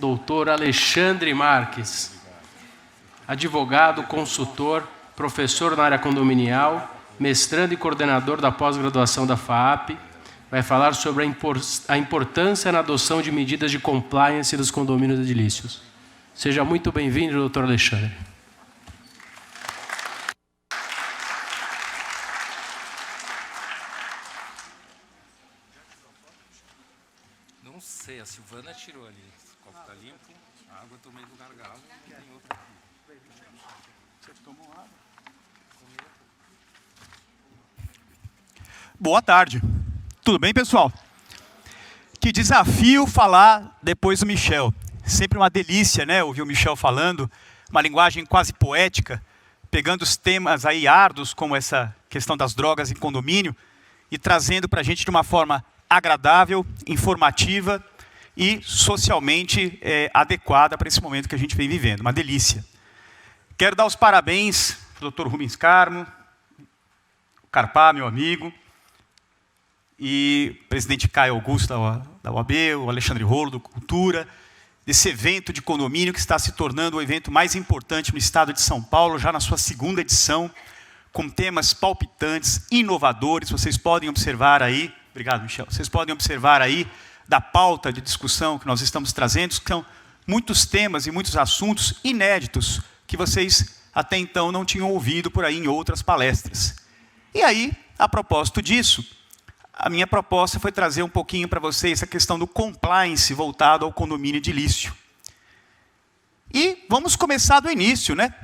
Doutor Alexandre Marques, advogado, consultor, professor na área condominial, mestrando e coordenador da pós-graduação da FAAP, vai falar sobre a importância na adoção de medidas de compliance dos condomínios edilícios. Seja muito bem-vindo, doutor Alexandre. Não sei, a Silvana tirou ali. O copo está limpo, a água eu tomei do gargalo e tem outra aqui. Você tomou água? Boa tarde. Tudo bem, pessoal? Que desafio falar depois do Michel. Sempre uma delícia, né, ouvir o Michel falando, uma linguagem quase poética, pegando os temas aí árduos, como essa questão das drogas em condomínio, e trazendo para a gente de uma forma agradável, informativa e socialmente adequada para esse momento que a gente vem vivendo. Uma delícia. Quero dar os parabéns ao Dr. Rubens Carmo, o Carpá, meu amigo, e o presidente Caio Augusto da UAB, o Alexandre Rolo, do Cultura, desse evento de condomínio que está se tornando o evento mais importante no estado de São Paulo, já na sua segunda edição, com temas palpitantes, inovadores. Vocês podem observar aí, obrigado, Michel, vocês podem observar aí da pauta de discussão que nós estamos trazendo, que são muitos temas e muitos assuntos inéditos que vocês até então não tinham ouvido por aí em outras palestras. E aí, a propósito disso, a minha proposta foi trazer um pouquinho para vocês a questão do compliance voltado ao condomínio edilício. E vamos começar do início, né?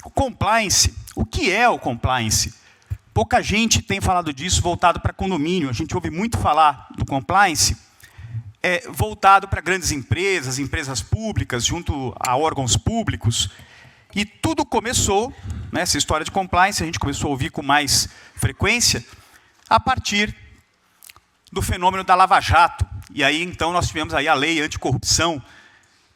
O compliance. O que é o compliance? Pouca gente tem falado disso voltado para condomínio. A gente ouve muito falar do compliance voltado para grandes empresas, empresas públicas, junto a órgãos públicos. E tudo começou, né, essa história de compliance, a gente começou a ouvir com mais frequência, a partir do fenômeno da Lava Jato. E aí, então, nós tivemos aí a lei anticorrupção,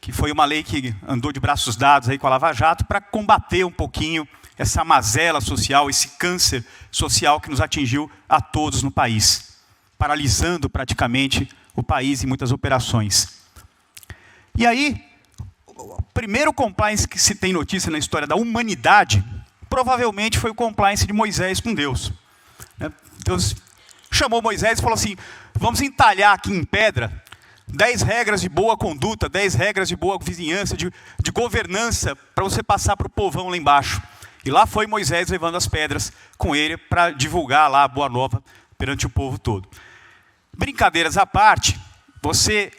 que foi uma lei que andou de braços dados aí com a Lava Jato para combater um pouquinho essa mazela social, esse câncer social que nos atingiu a todos no país, paralisando praticamente o país em muitas operações. E aí, o primeiro compliance que se tem notícia na história da humanidade, provavelmente foi o compliance de Moisés com Deus. Deus chamou Moisés e falou assim: vamos entalhar aqui em pedra 10 regras de boa conduta, 10 regras de boa vizinhança, de governança, para você passar para o povão lá embaixo. E lá foi Moisés levando as pedras com ele para divulgar lá a boa nova perante o povo todo. Brincadeiras à parte, você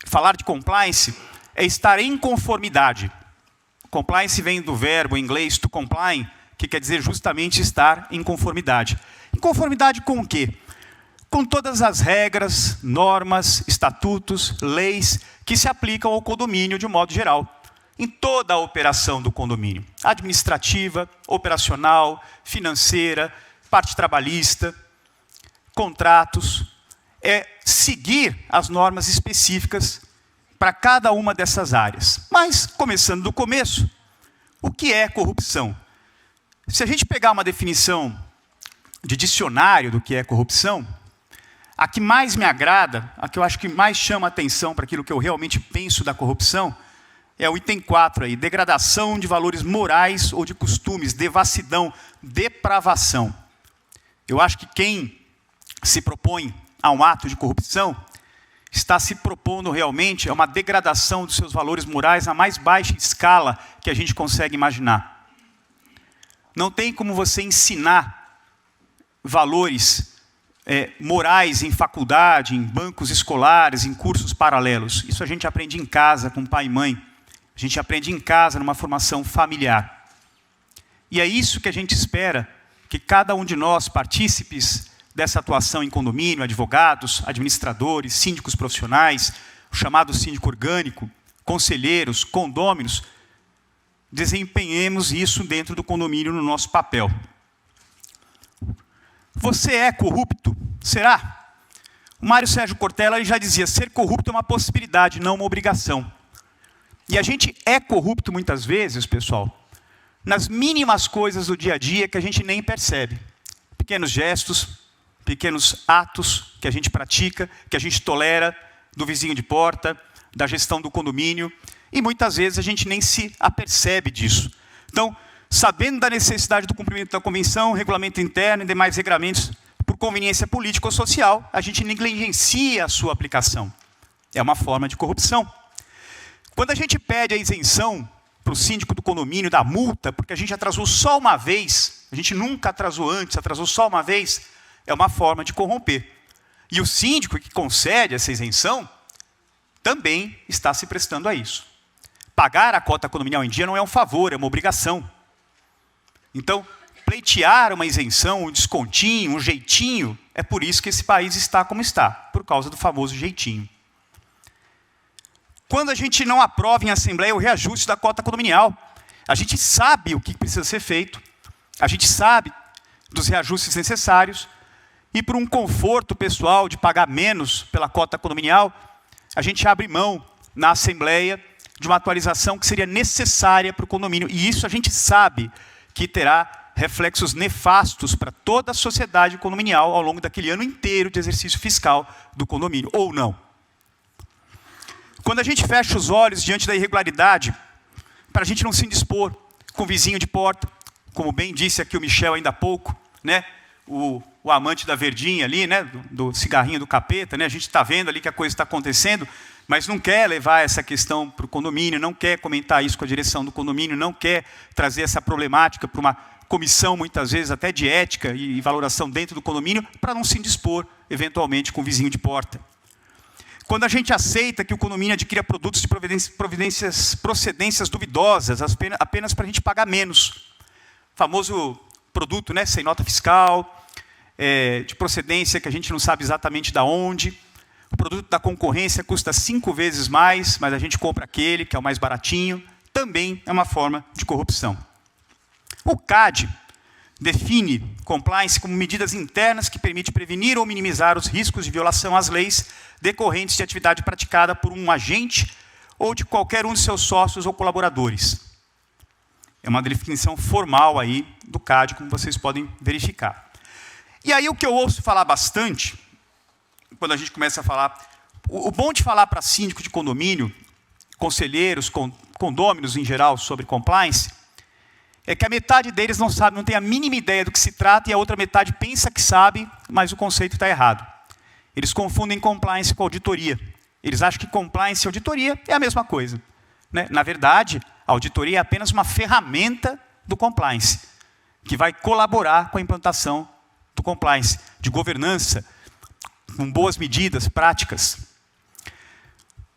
falar de compliance é estar em conformidade. Compliance vem do verbo em inglês to comply, que quer dizer justamente estar em conformidade. Em conformidade com o quê? Com todas as regras, normas, estatutos, leis que se aplicam ao condomínio de um modo geral, em toda a operação do condomínio, administrativa, operacional, financeira, parte trabalhista, contratos, seguir as normas específicas para cada uma dessas áreas. Mas, começando do começo, o que é corrupção? Se a gente pegar uma definição de dicionário do que é corrupção, a que mais me agrada, a que eu acho que mais chama a atenção para aquilo que eu realmente penso da corrupção, é o item 4 aí, degradação de valores morais ou de costumes, devassidão, depravação. Eu acho que quem se propõe a um ato de corrupção está se propondo realmente a uma degradação dos seus valores morais na mais baixa escala que a gente consegue imaginar. Não tem como você ensinar valores morais em faculdade, em bancos escolares, em cursos paralelos. Isso a gente aprende em casa com pai e mãe. A gente aprende em casa, numa formação familiar. E é isso que a gente espera que cada um de nós, partícipes dessa atuação em condomínio, advogados, administradores, síndicos profissionais, o chamado síndico orgânico, conselheiros, condôminos, desempenhemos isso dentro do condomínio no nosso papel. Você é corrupto? Será? O Mário Sérgio Cortella ele já dizia, ser corrupto é uma possibilidade, não uma obrigação. E a gente é corrupto muitas vezes, pessoal, nas mínimas coisas do dia a dia que a gente nem percebe. Pequenos gestos, pequenos atos que a gente pratica, que a gente tolera, do vizinho de porta, da gestão do condomínio. e muitas vezes a gente nem se apercebe disso. Então, sabendo da necessidade do cumprimento da convenção, regulamento interno e demais regramentos por conveniência política ou social, a gente negligencia a sua aplicação. É uma forma de corrupção. Quando a gente pede a isenção para o síndico do condomínio da multa, porque a gente atrasou só uma vez, a gente nunca atrasou antes, atrasou só uma vez, é uma forma de corromper. E o síndico que concede essa isenção também está se prestando a isso. Pagar a cota condominial em dia não é um favor, é uma obrigação. Então, pleitear uma isenção, um descontinho, um jeitinho, é por isso que esse país está como está, por causa do famoso jeitinho. Quando a gente não aprova em assembleia o reajuste da cota condominial, a gente sabe o que precisa ser feito, a gente sabe dos reajustes necessários, e por um conforto pessoal de pagar menos pela cota condominial, a gente abre mão na assembleia de uma atualização que seria necessária para o condomínio. E isso a gente sabe que terá reflexos nefastos para toda a sociedade condominial ao longo daquele ano inteiro de exercício fiscal do condomínio, ou não. Quando a gente fecha os olhos diante da irregularidade, para a gente não se indispor com o vizinho de porta, como bem disse aqui o Michel ainda há pouco, né? O amante da verdinha ali, né? do cigarrinho do capeta, né? A gente está vendo ali que a coisa está acontecendo, mas não quer levar essa questão para o condomínio, não quer comentar isso com a direção do condomínio, não quer trazer essa problemática para uma comissão, muitas vezes, até de ética e valoração dentro do condomínio, para não se indispor, eventualmente, com o vizinho de porta. Quando a gente aceita que o condomínio adquira produtos de procedências duvidosas, apenas para a gente pagar menos. Famoso produto, né, sem nota fiscal, de procedência que a gente não sabe exatamente de onde. O produto da concorrência custa 5 vezes mais, mas a gente compra aquele que é o mais baratinho. Também é uma forma de corrupção. O CAD define compliance como medidas internas que permitem prevenir ou minimizar os riscos de violação às leis decorrentes de atividade praticada por um agente ou de qualquer um de seus sócios ou colaboradores. É uma definição formal aí do CAD, como vocês podem verificar. E aí o que eu ouço falar bastante, quando a gente começa a falar, o bom de falar para síndico de condomínio, conselheiros, condôminos em geral sobre compliance, é que a metade deles não sabe, não tem a mínima ideia do que se trata, e a outra metade pensa que sabe, mas o conceito está errado. Eles confundem compliance com auditoria. Eles acham que compliance e auditoria é a mesma coisa, né? Na verdade, a auditoria é apenas uma ferramenta do compliance, que vai colaborar com a implantação do compliance, de governança, com boas medidas, práticas.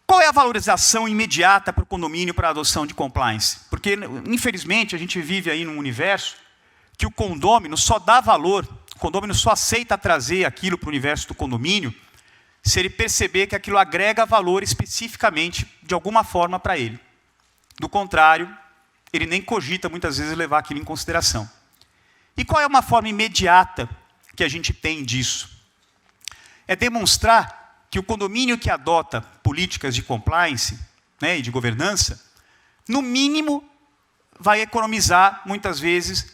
Qual é a valorização imediata para o condomínio para a adoção de compliance? Porque, infelizmente, a gente vive aí num universo que o condômino só dá valor, o condômino só aceita trazer aquilo para o universo do condomínio se ele perceber que aquilo agrega valor especificamente, de alguma forma, para ele. Do contrário, ele nem cogita, muitas vezes, levar aquilo em consideração. E qual é uma forma imediata que a gente tem disso? É demonstrar que o condomínio que adota políticas de compliance, né, e de governança, no mínimo, vai economizar, muitas vezes,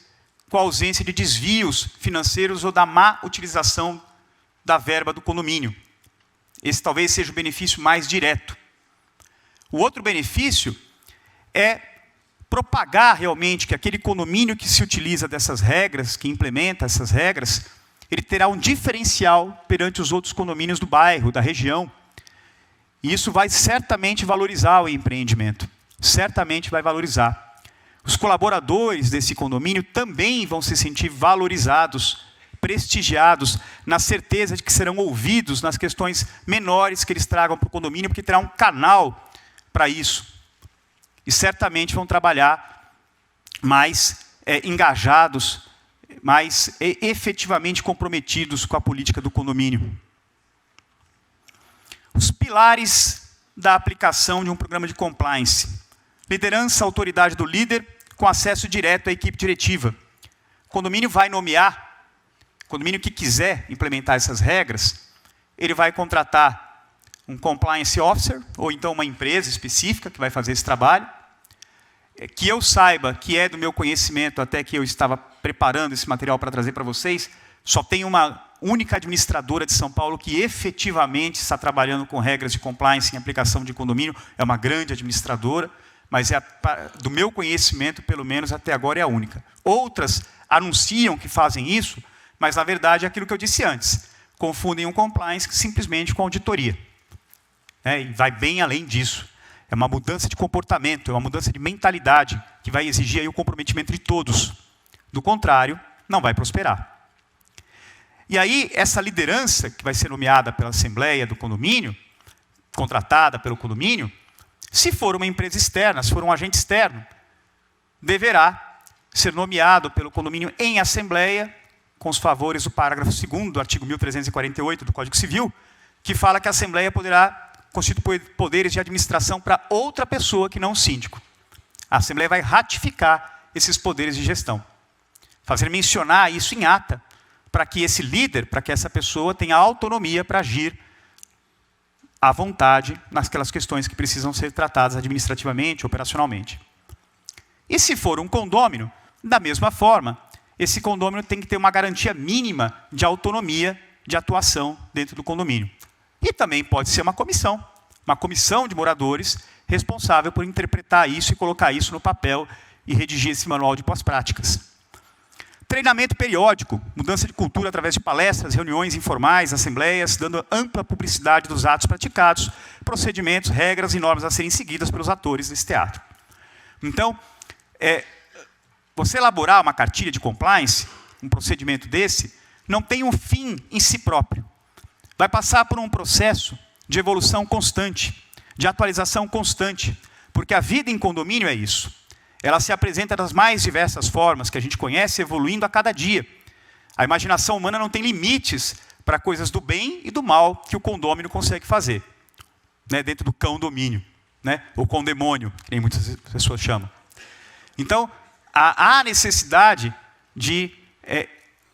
com a ausência de desvios financeiros ou da má utilização da verba do condomínio. Esse talvez seja o benefício mais direto. O outro benefício é propagar realmente que aquele condomínio que se utiliza dessas regras, que implementa essas regras, ele terá um diferencial perante os outros condomínios do bairro, da região. E isso vai certamente valorizar o empreendimento. Certamente vai valorizar. Os colaboradores desse condomínio também vão se sentir valorizados, prestigiados, na certeza de que serão ouvidos nas questões menores que eles tragam para o condomínio, porque terá um canal para isso. E certamente vão trabalhar mais engajados, mais efetivamente comprometidos com a política do condomínio. Os pilares da aplicação de um programa de compliance. Liderança, autoridade do líder, com acesso direto à equipe diretiva. O condomínio vai nomear, o condomínio que quiser implementar essas regras, ele vai contratar um compliance officer, ou então uma empresa específica que vai fazer esse trabalho. Que eu saiba, que é do meu conhecimento, até que eu estava preparando esse material para trazer para vocês, só tem uma única administradora de São Paulo que efetivamente está trabalhando com regras de compliance em aplicação de condomínio. É uma grande administradora, mas do meu conhecimento, pelo menos até agora, é a única. Outras anunciam que fazem isso, mas na verdade é aquilo que eu disse antes. Confundem o compliance simplesmente com auditoria. E vai bem além disso. É uma mudança de comportamento, é uma mudança de mentalidade, que vai exigir aí o comprometimento de todos. Do contrário, não vai prosperar. E aí, essa liderança, que vai ser nomeada pela Assembleia do condomínio, contratada pelo condomínio, se for uma empresa externa, se for um agente externo, deverá ser nomeado pelo condomínio em Assembleia, com os favores do parágrafo 2º do artigo 1348 do Código Civil, que fala que a Assembleia poderá constituir poderes de administração para outra pessoa que não o síndico. A Assembleia vai ratificar esses poderes de gestão. Fazer mencionar isso em ata, para que esse líder, para que essa pessoa tenha autonomia para agir à vontade naquelas questões que precisam ser tratadas administrativamente, operacionalmente. E se for um condômino, da mesma forma, esse condômino tem que ter uma garantia mínima de autonomia de atuação dentro do condomínio. E também pode ser uma comissão de moradores responsável por interpretar isso e colocar isso no papel e redigir esse manual de boas práticas. Treinamento periódico, mudança de cultura através de palestras, reuniões informais, assembleias, dando ampla publicidade dos atos praticados, procedimentos, regras e normas a serem seguidas pelos atores desse teatro. Então, você elaborar uma cartilha de compliance, um procedimento desse, não tem um fim em si próprio. Vai passar por um processo de evolução constante, de atualização constante, porque a vida em condomínio é isso. Ela se apresenta das mais diversas formas que a gente conhece, evoluindo a cada dia. A imaginação humana não tem limites para coisas do bem e do mal que o condômino consegue fazer, dentro do cão-domínio, ou condemônio, que nem muitas pessoas chamam. Então, há necessidade de,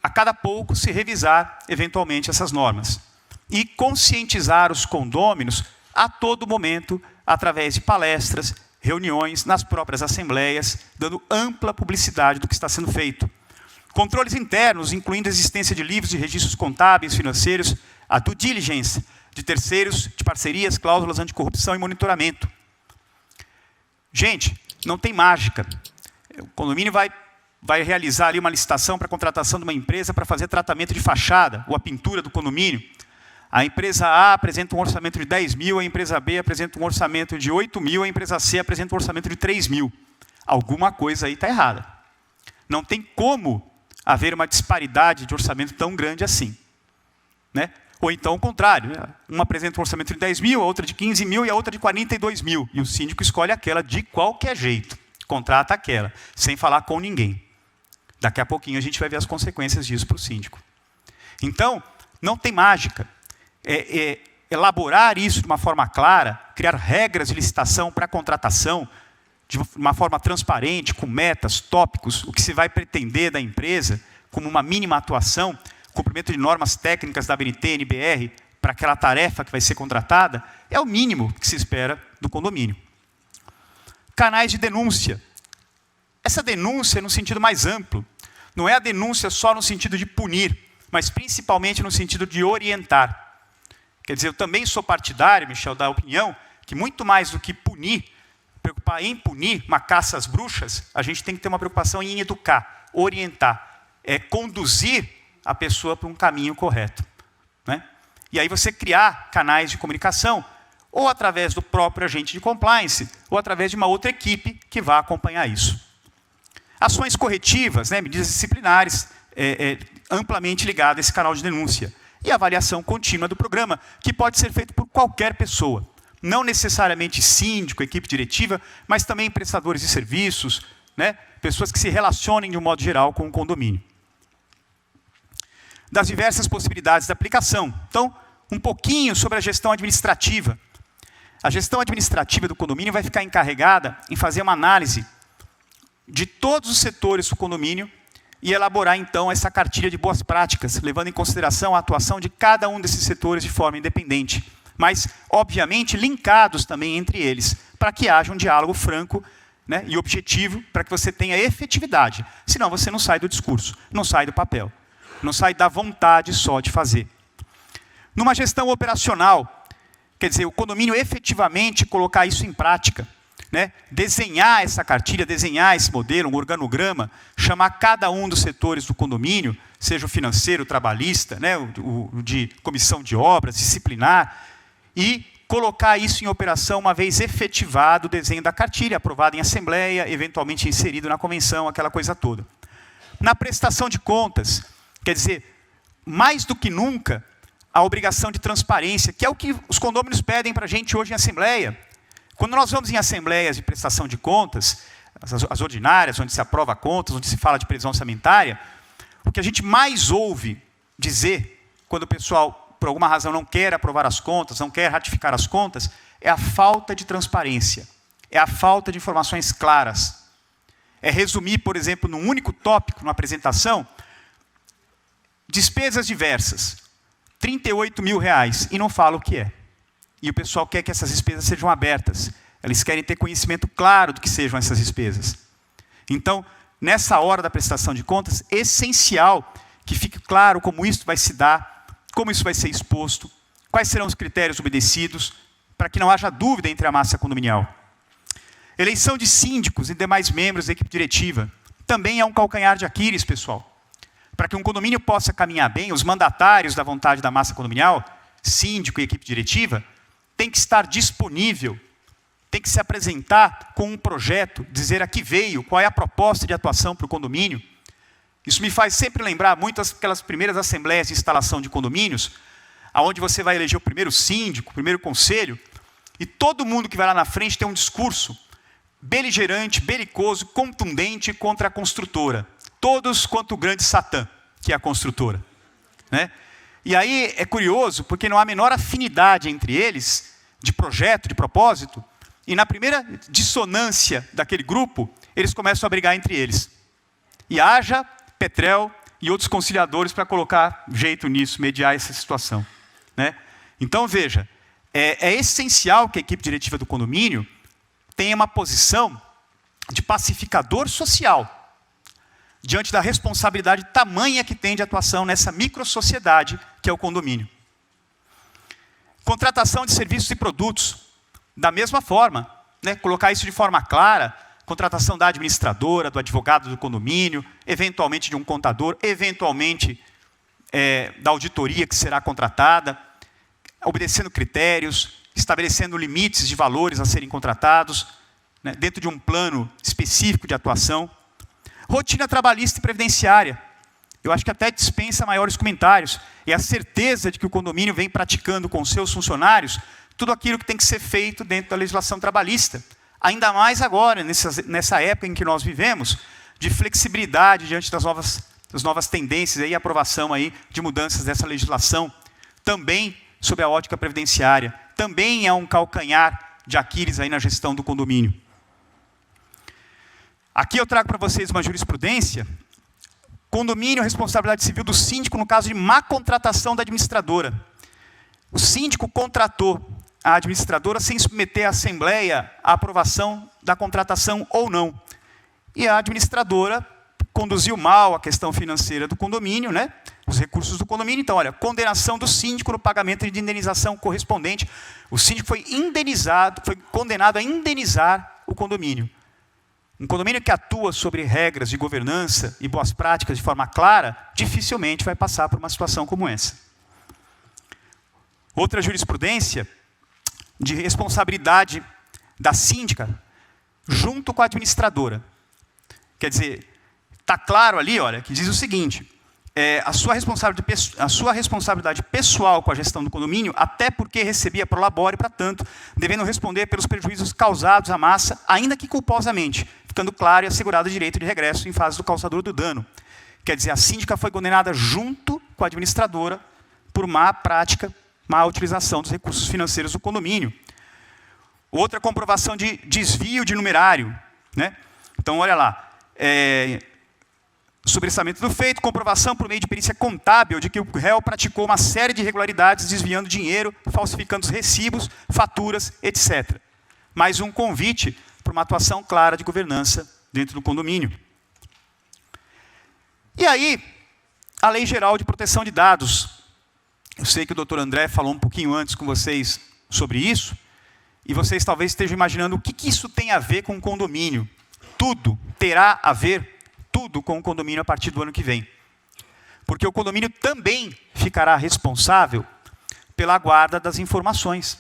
a cada pouco, se revisar, eventualmente, essas normas. E conscientizar os condôminos a todo momento, através de palestras, reuniões, nas próprias assembleias, dando ampla publicidade do que está sendo feito. Controles internos, incluindo a existência de livros de registros contábeis, financeiros, a due diligence de terceiros, de parcerias, cláusulas anticorrupção e monitoramento. Gente, não tem mágica. O condomínio vai realizar ali uma licitação para a contratação de uma empresa para fazer tratamento de fachada, ou a pintura do condomínio. A empresa A apresenta um orçamento de 10 mil, a empresa B apresenta um orçamento de 8 mil, a empresa C apresenta um orçamento de 3 mil. Alguma coisa aí está errada. Não tem como haver uma disparidade de orçamento tão grande assim. Ou então o contrário. Uma apresenta um orçamento de 10 mil, a outra de 15 mil e a outra de 42 mil. E o síndico escolhe aquela de qualquer jeito. Contrata aquela, sem falar com ninguém. Daqui a pouquinho a gente vai ver as consequências disso para o síndico. Então, não tem mágica. Elaborar isso de uma forma clara, criar regras de licitação para contratação, de uma forma transparente, com metas, tópicos, o que se vai pretender da empresa, como uma mínima atuação, cumprimento de normas técnicas da ABNT, NBR, para aquela tarefa que vai ser contratada, é o mínimo que se espera do condomínio. Canais de denúncia. Essa denúncia é no sentido mais amplo. Não é a denúncia só no sentido de punir, mas principalmente no sentido de orientar. Quer dizer, eu também sou partidário, Michel, da opinião, que muito mais do que punir, preocupar em punir, uma caça às bruxas, a gente tem que ter uma preocupação em educar, orientar, conduzir a pessoa para um caminho correto. E aí você criar canais de comunicação, ou através do próprio agente de compliance, ou através de uma outra equipe que vá acompanhar isso. Ações corretivas, medidas disciplinares, amplamente ligadas a esse canal de denúncia. E avaliação contínua do programa, que pode ser feito por qualquer pessoa. Não necessariamente síndico, equipe diretiva, mas também prestadores de serviços, pessoas que se relacionem de um modo geral com o condomínio. Das diversas possibilidades de aplicação. Então, um pouquinho sobre a gestão administrativa. A gestão administrativa do condomínio vai ficar encarregada em fazer uma análise de todos os setores do condomínio e elaborar, então, essa cartilha de boas práticas, levando em consideração a atuação de cada um desses setores de forma independente, mas, obviamente, linkados também entre eles, para que haja um diálogo franco e objetivo, para que você tenha efetividade. Senão, você não sai do discurso, não sai do papel. não sai da vontade só de fazer. Numa gestão operacional, quer dizer, o condomínio efetivamente colocar isso em prática, né? Desenhar essa cartilha, desenhar esse modelo, um organograma, chamar cada um dos setores do condomínio, seja o financeiro, o trabalhista, né? o de comissão de obras, disciplinar, e colocar isso em operação uma vez efetivado o desenho da cartilha, aprovado em assembleia, eventualmente inserido na convenção, aquela coisa toda. Na prestação de contas, quer dizer, mais do que nunca, a obrigação de transparência, que é o que os condôminos pedem para a gente hoje em assembleia. Quando nós vamos em assembleias de prestação de contas, as ordinárias, onde se aprova contas, onde se fala de previsão orçamentária, o que a gente mais ouve dizer, quando o pessoal, por alguma razão, não quer aprovar as contas, não quer ratificar as contas, é a falta de transparência, é a falta de informações claras. É resumir, por exemplo, num único tópico, numa apresentação, despesas diversas, R$38 mil, e não fala o que é. E o pessoal quer que essas despesas sejam abertas. Eles querem ter conhecimento claro do que sejam essas despesas. Então, nessa hora da prestação de contas, é essencial que fique claro como isso vai se dar, como isso vai ser exposto, quais serão os critérios obedecidos, para que não haja dúvida entre a massa condominial. Eleição de síndicos e demais membros da equipe diretiva também é um calcanhar de Aquiles, pessoal. Para que um condomínio possa caminhar bem, os mandatários da vontade da massa condominial, síndico e equipe diretiva, tem que estar disponível, tem que se apresentar com um projeto, dizer a que veio, qual é a proposta de atuação para o condomínio. Isso me faz sempre lembrar muito aquelas primeiras assembleias de instalação de condomínios, onde você vai eleger o primeiro síndico, o primeiro conselho, e todo mundo que vai lá na frente tem um discurso beligerante, belicoso, contundente contra a construtora. Todos quanto o grande Satã, que é a construtora, né? E aí é curioso, porque não há a menor afinidade entre eles, de projeto, de propósito, e na primeira dissonância daquele grupo, eles começam a brigar entre eles. E haja Petrel e outros conciliadores para colocar jeito nisso, mediar essa situação, né? Então, veja, é essencial que a equipe diretiva do condomínio tenha uma posição de pacificador social, diante da responsabilidade tamanha que tem de atuação nessa microsociedade que é o condomínio. Contratação de serviços e produtos, da mesma forma, né? Colocar isso de forma clara, contratação da administradora, do advogado do condomínio, eventualmente de um contador, eventualmente da auditoria que será contratada, obedecendo critérios, estabelecendo limites de valores a serem contratados, né? Dentro de um plano específico de atuação. Rotina trabalhista e previdenciária. Eu acho que até dispensa maiores comentários. É a certeza de que o condomínio vem praticando com seus funcionários tudo aquilo que tem que ser feito dentro da legislação trabalhista. Ainda mais agora, nessa época em que nós vivemos, de flexibilidade diante das novas tendências e aprovação aí de mudanças dessa legislação. Também sob a ótica previdenciária. Também é um calcanhar de Aquiles aí na gestão do condomínio. Aqui eu trago para vocês uma jurisprudência. Condomínio, responsabilidade civil do síndico no caso de má contratação da administradora. O síndico contratou a administradora sem submeter à assembleia a aprovação da contratação ou não. E a administradora conduziu mal a questão financeira do condomínio, né? Os recursos do condomínio. Então, olha, condenação do síndico no pagamento de indenização correspondente. O síndico foi condenado a indenizar o condomínio. Um condomínio que atua sobre regras de governança e boas práticas de forma clara, dificilmente vai passar por uma situação como essa. Outra jurisprudência de responsabilidade da síndica junto com a administradora. Quer dizer, está claro ali, olha, que diz o seguinte, a sua responsabilidade pessoal com a gestão do condomínio, até porque recebia prolabore, para tanto, devendo responder pelos prejuízos causados à massa, ainda que culposamente, ficando claro e assegurado o direito de regresso em fase do causador do dano. Quer dizer, a síndica foi condenada junto com a administradora por má prática, má utilização dos recursos financeiros do condomínio. Outra comprovação de desvio de numerário, né? Então, olha lá, sobressamento do feito, comprovação por meio de perícia contábil de que o réu praticou uma série de irregularidades, desviando dinheiro, falsificando os recibos, faturas, etc. Mais um convite para uma atuação clara de governança dentro do condomínio. E aí, a Lei Geral de Proteção de Dados. Eu sei que o doutor André falou um pouquinho antes com vocês sobre isso, e vocês talvez estejam imaginando o que isso tem a ver com o condomínio. Tudo terá a ver, tudo com o condomínio a partir do ano que vem. Porque o condomínio também ficará responsável pela guarda das informações.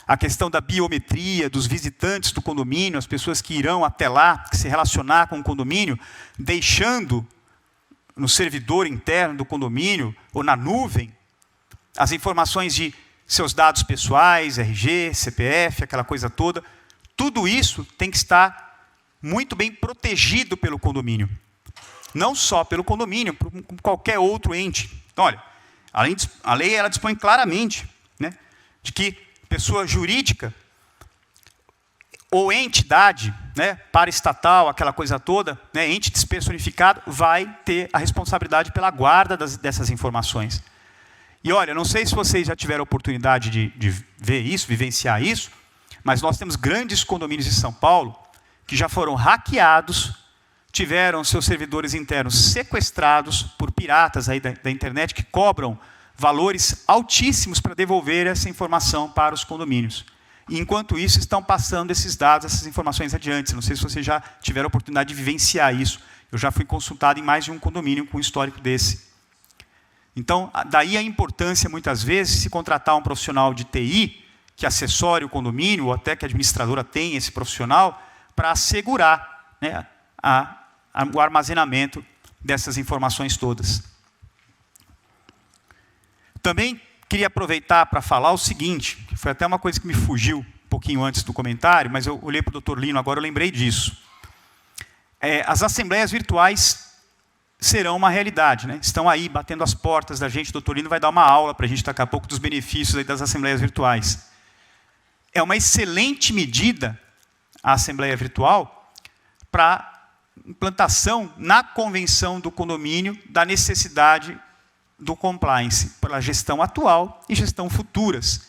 A questão da biometria, dos visitantes do condomínio, as pessoas que irão até lá, que se relacionar com o condomínio, deixando no servidor interno do condomínio, ou na nuvem, as informações de seus dados pessoais, RG, CPF, aquela coisa toda. Tudo isso tem que estar muito bem protegido pelo condomínio. Não só pelo condomínio, por qualquer outro ente. Então, olha, a lei ela dispõe claramente, né, de que pessoa jurídica ou entidade, né, paraestatal, aquela coisa toda, né, ente despersonificado, vai ter a responsabilidade pela guarda dessas informações. E olha, não sei se vocês já tiveram a oportunidade de ver isso, vivenciar isso, mas nós temos grandes condomínios em São Paulo que já foram hackeados, tiveram seus servidores internos sequestrados por piratas aí da internet que cobram valores altíssimos para devolver essa informação para os condomínios. E, enquanto isso, estão passando esses dados, essas informações adiante. Não sei se vocês já tiveram a oportunidade de vivenciar isso. Eu já fui consultado em mais de um condomínio com um histórico desse. Então, daí a importância, muitas vezes, de se contratar um profissional de TI, que assessore o condomínio, ou até que a administradora tenha esse profissional, para assegurar, né, o armazenamento dessas informações todas. Também queria aproveitar para falar o seguinte, que foi até uma coisa que me fugiu um pouquinho antes do comentário, mas eu olhei para o Dr. Lino agora, eu lembrei disso. As assembleias virtuais serão uma realidade, né? Estão aí batendo as portas da gente. O Dr. Lino vai dar uma aula para a gente daqui a pouco dos benefícios aí das assembleias virtuais. É uma excelente medida a assembleia virtual para implantação na convenção do condomínio da necessidade do compliance pela gestão atual e gestão futuras.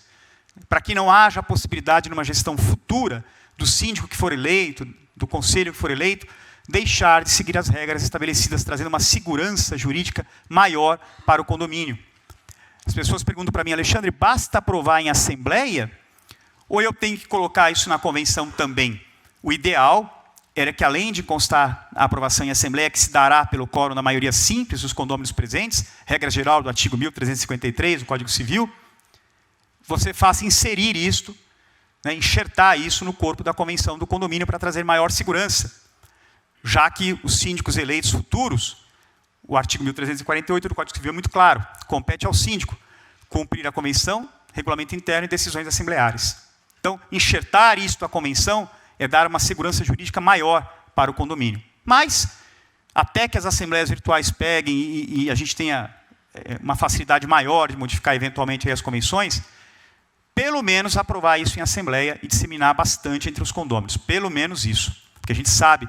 Para que não haja a possibilidade, numa gestão futura, do síndico que for eleito, do conselho que for eleito, deixar de seguir as regras estabelecidas, trazendo uma segurança jurídica maior para o condomínio. As pessoas perguntam para mim, Alexandre, basta aprovar em assembleia? Ou eu tenho que colocar isso na convenção também? O ideal era que, além de constar a aprovação em assembleia, que se dará pelo quórum da maioria simples dos condôminos presentes, regra geral do artigo 1353 do Código Civil, você faça inserir isto, né, enxertar isso no corpo da convenção do condomínio para trazer maior segurança. Já que os síndicos eleitos futuros, o artigo 1348 do Código Civil é muito claro, compete ao síndico cumprir a convenção, regulamento interno e decisões assembleares. Então, enxertar isto à convenção é dar uma segurança jurídica maior para o condomínio. Mas, até que as assembleias virtuais peguem e a gente tenha uma facilidade maior de modificar eventualmente aí as convenções, pelo menos aprovar isso em assembleia e disseminar bastante entre os condôminos. Pelo menos isso. Porque a gente sabe,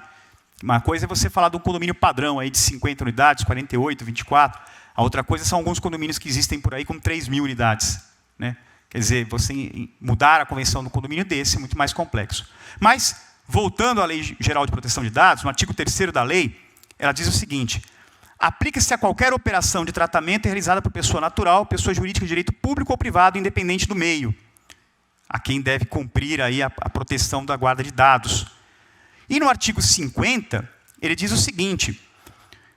uma coisa é você falar de um condomínio padrão aí de 50 unidades, 48, 24. A outra coisa são alguns condomínios que existem por aí com 3.000 unidades. Né? Quer dizer, você mudar a convenção do condomínio desse é muito mais complexo. Mas, voltando à Lei Geral de Proteção de Dados, no artigo 3º da lei, ela diz o seguinte: aplica-se a qualquer operação de tratamento realizada por pessoa natural, pessoa jurídica de direito público ou privado, independente do meio, a quem deve cumprir aí a proteção da guarda de dados. E no artigo 50, ele diz o seguinte: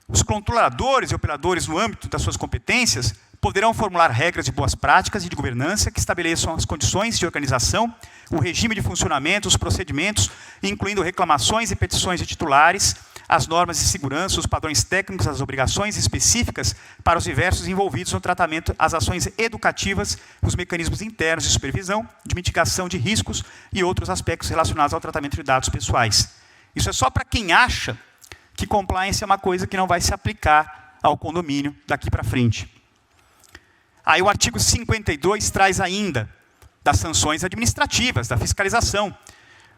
os controladores e operadores, no âmbito das suas competências, poderão formular regras de boas práticas e de governança que estabeleçam as condições de organização, o regime de funcionamento, os procedimentos, incluindo reclamações e petições de titulares, as normas de segurança, os padrões técnicos, as obrigações específicas para os diversos envolvidos no tratamento, as ações educativas, os mecanismos internos de supervisão, de mitigação de riscos e outros aspectos relacionados ao tratamento de dados pessoais. Isso é só para quem acha que compliance é uma coisa que não vai se aplicar ao condomínio daqui para frente. Aí o artigo 52 traz ainda das sanções administrativas, da fiscalização.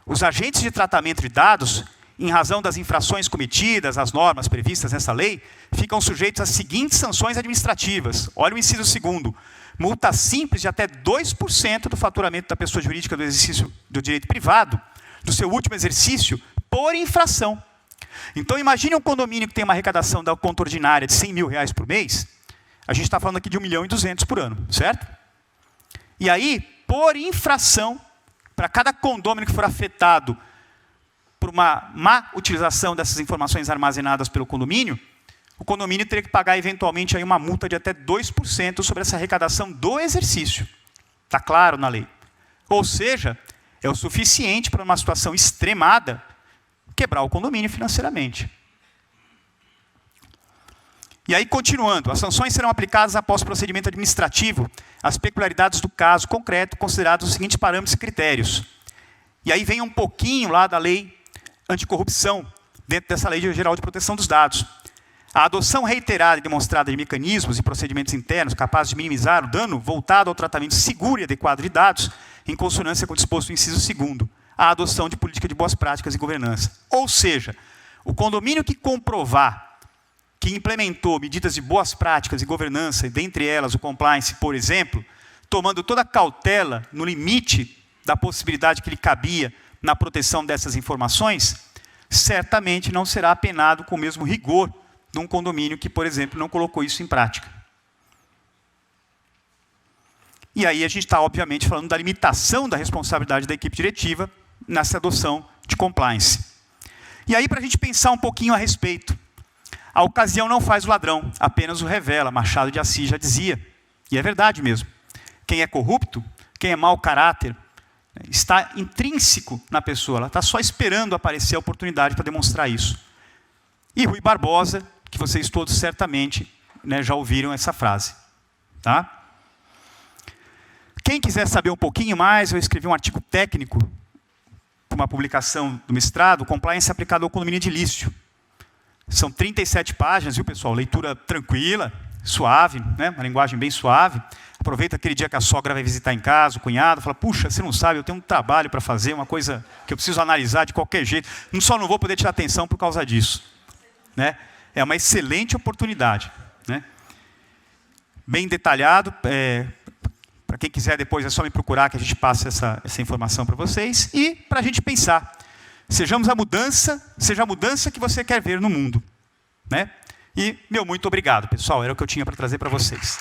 Os agentes de tratamento de dados, em razão das infrações cometidas, as normas previstas nessa lei, ficam sujeitos às seguintes sanções administrativas. Olha o inciso 2º. Multa simples de até 2% do faturamento da pessoa jurídica do exercício do direito privado, do seu último exercício, por infração. Então, imagine um condomínio que tem uma arrecadação da conta ordinária de R$100 mil por mês. A gente está falando aqui de 1.200.000 por ano, certo? E aí, por infração, para cada condômino que for afetado por uma má utilização dessas informações armazenadas pelo condomínio, o condomínio teria que pagar, eventualmente, aí uma multa de até 2% sobre essa arrecadação do exercício. Está claro na lei. Ou seja, é o suficiente para, uma situação extremada, quebrar o condomínio financeiramente. E aí, continuando, as sanções serão aplicadas após o procedimento administrativo, as peculiaridades do caso concreto, considerados os seguintes parâmetros e critérios. E aí vem um pouquinho lá da lei anticorrupção, dentro dessa lei geral de proteção dos dados. A adoção reiterada e demonstrada de mecanismos e procedimentos internos capazes de minimizar o dano voltado ao tratamento seguro e adequado de dados, em consonância com o disposto no inciso 2º, a adoção de política de boas práticas e governança. Ou seja, o condomínio que comprovar que implementou medidas de boas práticas e governança, dentre elas o compliance, por exemplo, tomando toda a cautela no limite da possibilidade que lhe cabia na proteção dessas informações, certamente não será apenado com o mesmo rigor de um condomínio que, por exemplo, não colocou isso em prática. E aí a gente está, obviamente, falando da limitação da responsabilidade da equipe diretiva nessa adoção de compliance. E aí, para a gente pensar um pouquinho a respeito, a ocasião não faz o ladrão, apenas o revela. Machado de Assis já dizia. E é verdade mesmo. Quem é corrupto, quem é mau caráter, está intrínseco na pessoa. Ela está só esperando aparecer a oportunidade para demonstrar isso. E Rui Barbosa, que vocês todos certamente, né, já ouviram essa frase. Tá? Quem quiser saber um pouquinho mais, eu escrevi um artigo técnico para uma publicação do mestrado, Compliance aplicado ao condomínio edilício. São 37 páginas, viu, pessoal? Leitura tranquila, suave, né? Uma linguagem bem suave. Aproveita aquele dia que a sogra vai visitar em casa, o cunhado, fala, puxa, você não sabe, eu tenho um trabalho para fazer, uma coisa que eu preciso analisar de qualquer jeito. Só não vou poder tirar atenção por causa disso. Né? É uma excelente oportunidade. Né? Bem detalhado. Para quem quiser depois é só me procurar que a gente passa essa informação para vocês. E para a gente pensar. Seja a mudança que você quer ver no mundo. Né? E, muito obrigado, pessoal. Era o que eu tinha para trazer para vocês.